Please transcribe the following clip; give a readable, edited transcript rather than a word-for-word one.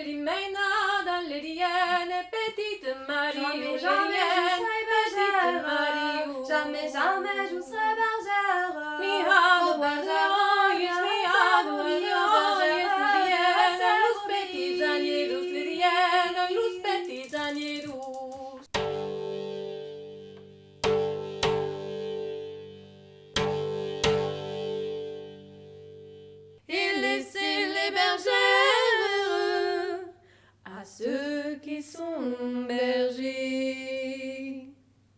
Lady Maynard, Lady Anne, petite Marie, Jamais, Lady jamais je Anne, serai petite bergère. Marie. Jamais, jamais je serai bergère. Me had Oh, bergère, yes, me had bergère, yes, Lady Anne, los petits bergère. agneros, Lady Anne, los petits agneros. Et laissez les bergères à ceux qui sont bergers.